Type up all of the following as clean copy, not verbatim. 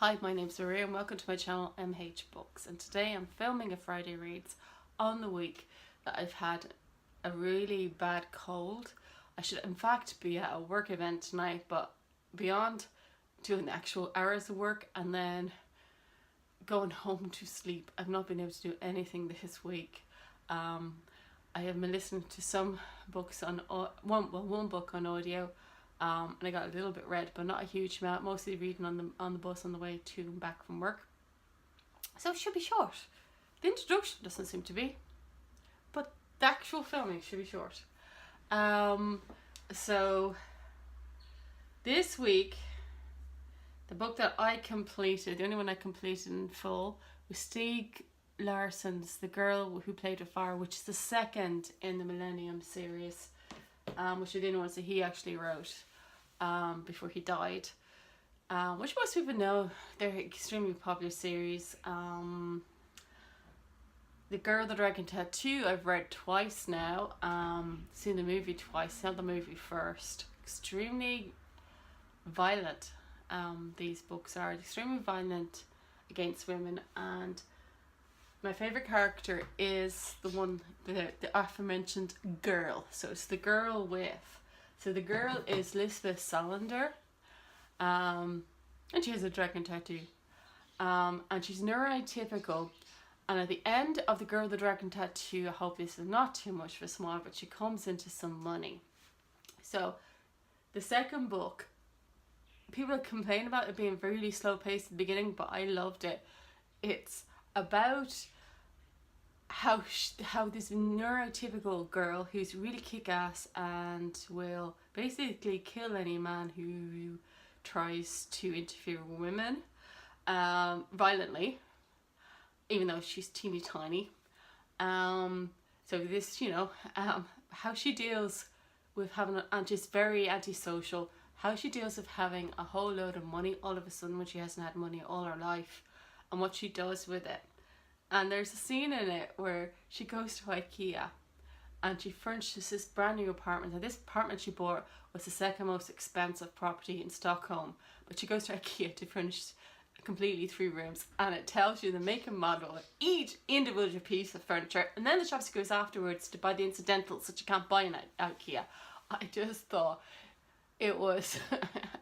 Hi, my name's Maria and welcome to my channel MH Books, and today I'm filming a Friday Reads on the week that I've had a really bad cold. I should in fact be at a work event tonight, but beyond doing the actual hours of work and then going home to sleep, I've not been able to do anything this week. I have been listening to some books on one book on audio. And I got a little bit read, but not a huge amount, mostly reading on the bus on the way to and back from work. So it should be short. The introduction doesn't seem to be, but the actual filming should be short. So this week, the book that I completed, the only one I completed in full, was Steig Larsson's The Girl Who Played with Fire, which is the second in the Millennium series, which are the only ones that he actually wrote before he died, which most people know. They're an extremely popular series. The Girl with the Dragon Tattoo I've read twice now, seen the movie twice, saw the movie first. Extremely violent, these books are extremely violent against women, and my favourite character is the aforementioned girl. So it's the girl so the girl is Lisbeth Salander, and she has a dragon tattoo, and she's neurotypical. And at the end of The Girl with the Dragon Tattoo, I hope this is not too much for small, but she comes into some money. So the second book, people complain about it being really slow paced at the beginning, but I loved it. It's about how this neurotypical girl who's really kick-ass and will basically kill any man who tries to interfere with women violently, even though she's teeny tiny. So this, how she deals with having and she's very antisocial, how she deals with having a whole load of money all of a sudden when she hasn't had money all her life, and what she does with it. And there's a scene in it where she goes to IKEA and she furnishes this brand new apartment. Now this apartment she bought was the second most expensive property in Stockholm, but she goes to IKEA to furnish completely 3 rooms, and it tells you the make and model of each individual piece of furniture, and then the shops goes afterwards to buy the incidentals that you can't buy in IKEA. I just thought it was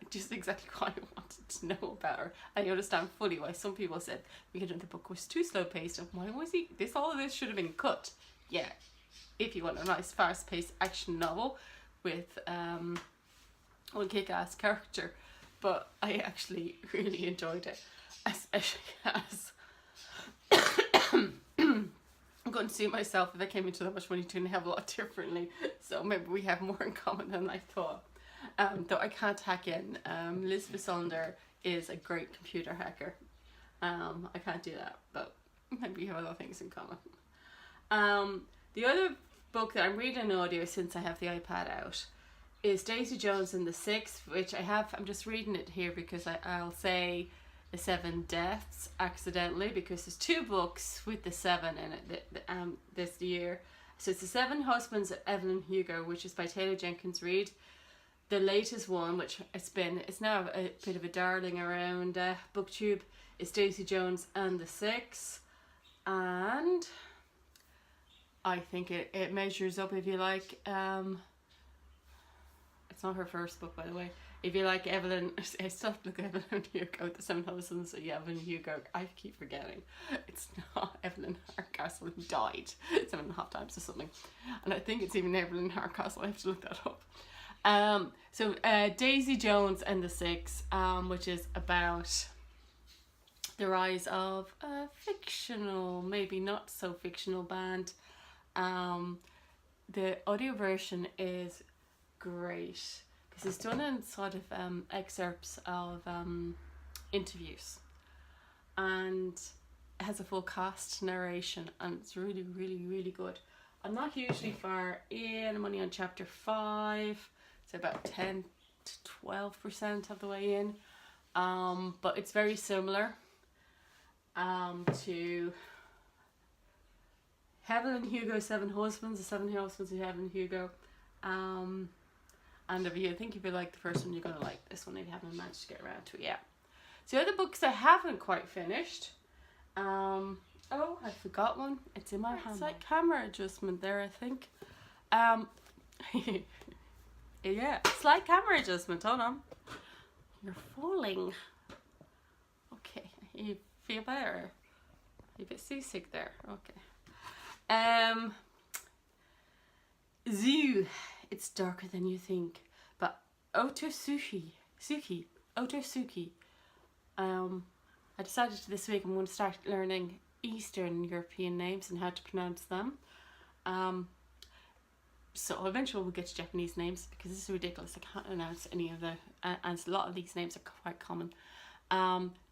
just exactly what I wanted to know about her. I understand fully why some people said the book was too slow paced, and why was all of this should have been cut. Yeah, if you want a nice fast paced action novel with one kick-ass character. But I actually really enjoyed it, especially as I'm going to see myself, if I came into that much money, doing a hell of a lot differently. So maybe we have more in common than I thought. Though I can't hack in. Lisbeth Salander is a great computer hacker. I can't do that, but maybe we have other things in common. The other book that I'm reading in audio since I have the iPad out is Daisy Jones and the Six, which I'm just reading it here because I'll say the 7 deaths accidentally, because there's 2 books with the 7 in it this year. So it's The 7 Husbands of Evelyn Hugo, which is by Taylor Jenkins Reid. The latest one, which it's now a bit of a darling around BookTube, is Daisy Jones and the Six, and I think it measures up, if you like. It's not her first book, by the way. If you like Evelyn, I still look at Evelyn Hugo, The 7 Husbands of Evelyn Hugo. I keep forgetting. It's not Evelyn Hardcastle who died 7.5 times or something. And I think it's even Evelyn Hardcastle. I have to look that up. So Daisy Jones and the Six, which is about the rise of a fictional, maybe not so fictional band. The audio version is great because it's done in sort of excerpts of interviews, and it has a full cast narration, and it's really, really, really good. I'm not hugely far in. I'm only on chapter 5, so about 10 to 12% of the way in, but it's very similar to Evelyn Hugo's 7 Husbands, The 7 Husbands of Evelyn Hugo. And if you think if you like the first one, you're going to like this one if you haven't managed to get around to it yet. So other books I haven't quite finished. Oh, I forgot one. It's in my hand. It's like camera adjustment there, I think. Yeah, slight camera adjustment. Hold on. You're falling. Okay, you feel better? You're a bit seasick there. Okay. Zoo. It's darker than you think. But Otsuichi. I decided this week I'm going to start learning Eastern European names and how to pronounce them. So eventually we'll get to Japanese names because this is ridiculous. I can't pronounce any of the, and a lot of these names are quite common.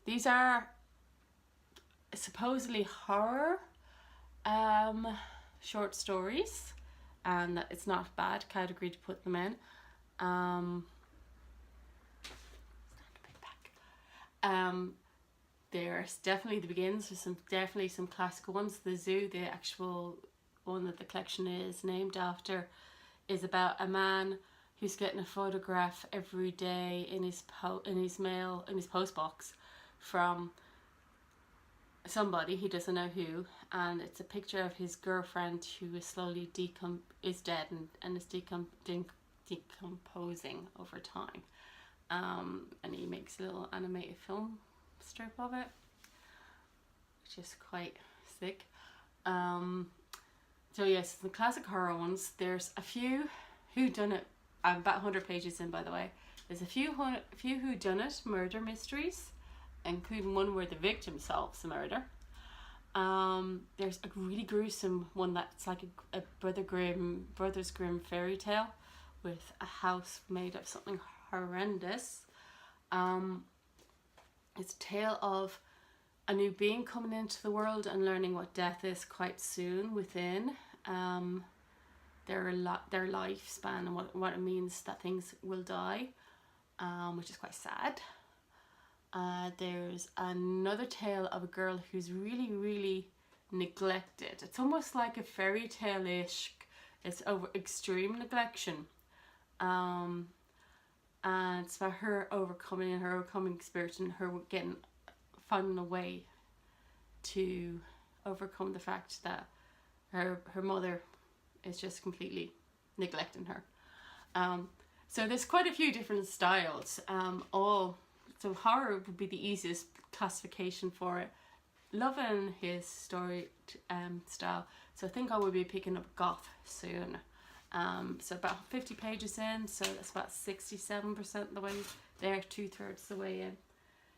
These are supposedly horror short stories, and it's not a bad category to put them in. There's definitely the beginnings. There's definitely some classical ones. The Zoo, the actual one that the collection is named after, is about a man who's getting a photograph every day in his post box from somebody he doesn't know who, and it's a picture of his girlfriend who is slowly is dead and is decomposing over time. And he makes a little animated film strip of it, which is quite sick. So yes, the classic horror ones. There's a few whodunit. I'm about 100 pages in, by the way. There's a few whodunit murder mysteries, including one where the victim solves the murder. There's a really gruesome one that's like a Brothers Grimm fairy tale with a house made of something horrendous. It's a tale of a new being coming into the world and learning what death is quite soon within their lifespan and what it means that things will die, which is quite sad. There's another tale of a girl who's really, really neglected. It's almost like a fairy tale-ish. It's over extreme neglection. And it's about her overcoming spirit and her finding a way to overcome the fact that her mother is just completely neglecting her. So there's quite a few different styles. So horror would be the easiest classification for it. Loving his story style. So I think I will be picking up goth soon. So about 50 pages in, so that's about 67% of the way there, 2/3 the way in.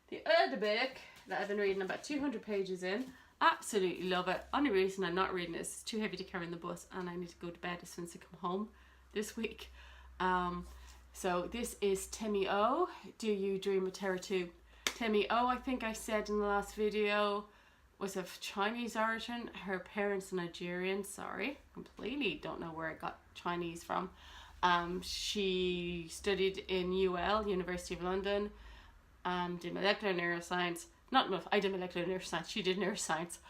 The other book that I've been reading, about 200 pages in, absolutely love it. Only reason I'm not reading it is it's too heavy to carry in the bus and I need to go to bed as soon as I come home this week. So this is Temi O, Do You Dream of Terra-Two? Temi O, I think I said in the last video, was of Chinese origin. Her parents are Nigerian. Sorry, completely don't know where I got Chinese from. She studied in UL, University of London, did molecular neuroscience. I did molecular neuroscience, she did neuroscience.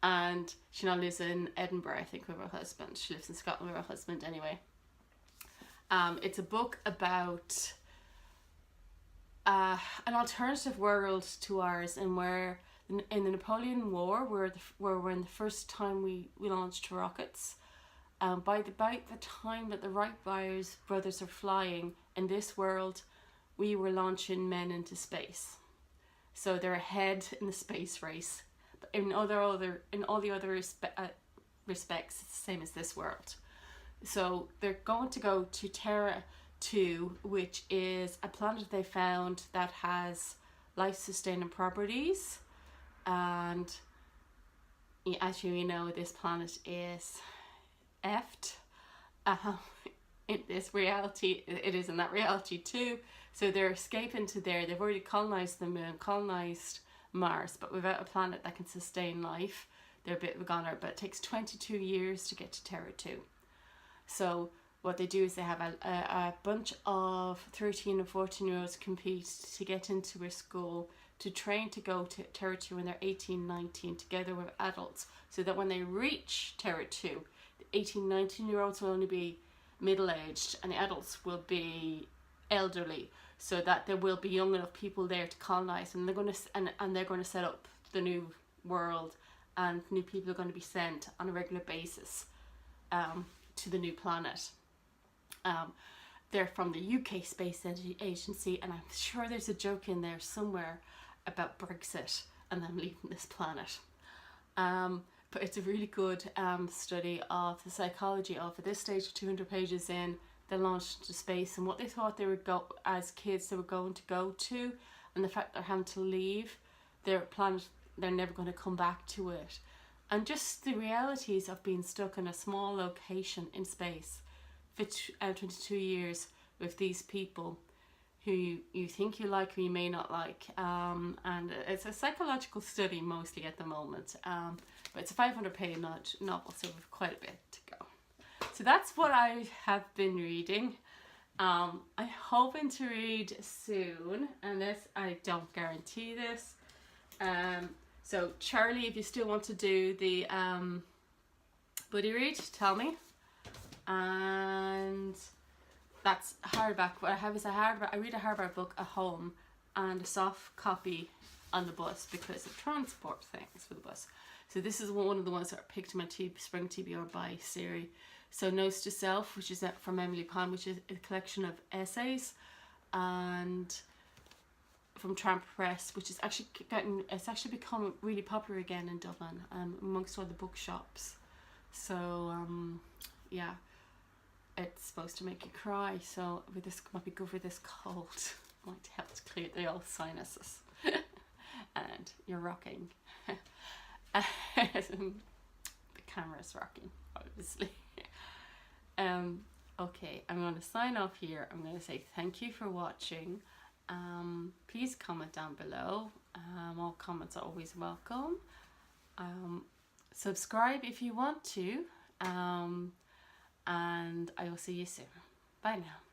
And she now lives in Edinburgh, I think, with her husband. She lives in Scotland with her husband anyway. It's a book about an alternative world to ours, and where in the Napoleon War, where when the first time we launched rockets, by the time that the Wright brothers are flying in this world, we were launching men into space. So they're ahead in the space race. But in all the other respects, it's the same as this world. So they're going to go to Terra-Two, which is a planet they found that has life-sustaining properties. And as you know, this planet is effed. In this reality, it is in that reality too. So they're escaping to there. They've already colonized the moon, colonized Mars, but without a planet that can sustain life, they're a bit of a goner. But it takes 22 years to get to Terra-Two. So what they do is they have a bunch of 13 and 14-year-olds compete to get into a school to train to go to Terra-Two when they're 18, 19, together with adults, so that when they reach Terra-Two, the 18, 19-year-olds will only be middle-aged and the adults will be elderly. so that there will be young enough people there to colonize, and they're going to they're going to set up the new world, and new people are going to be sent on a regular basis to the new planet. They're from the UK Space Agency, and I'm sure there's a joke in there somewhere about Brexit and them leaving this planet. But it's a really good study of the psychology of, at this stage, 200 pages in, they launched into space and what they thought they would go, as kids, they were going to go to, and the fact they're having to leave their planet, they're never going to come back to it. And just the realities of being stuck in a small location in space for 22 years with these people who you think you like, who you may not like. And it's a psychological study mostly at the moment. But it's a 500-page novel, so we've quite a bit to go. So that's what I have been reading. I'm hoping to read soon, and this, I don't guarantee this. So Charlie, if you still want to do the buddy read, tell me. And that's hardback. What I have is a hardback. I read a hardback book at home and a soft copy on the bus because of transport things for the bus. So this is one of the ones that are picked in my spring TBR by Siri. So Notes to Self, which is from Emilie, which is a collection of essays, and from Tramp Press, which is actually become really popular again in Dublin, amongst all the bookshops. So yeah, it's supposed to make you cry. So with this, might be good for this cold. Might help to clear the old sinuses. And you're rocking. The camera's rocking, obviously. Okay, I'm going to sign off here. I'm going to say thank you for watching. Please comment down below. All comments are always welcome. Subscribe if you want to. And I will see you soon. Bye now.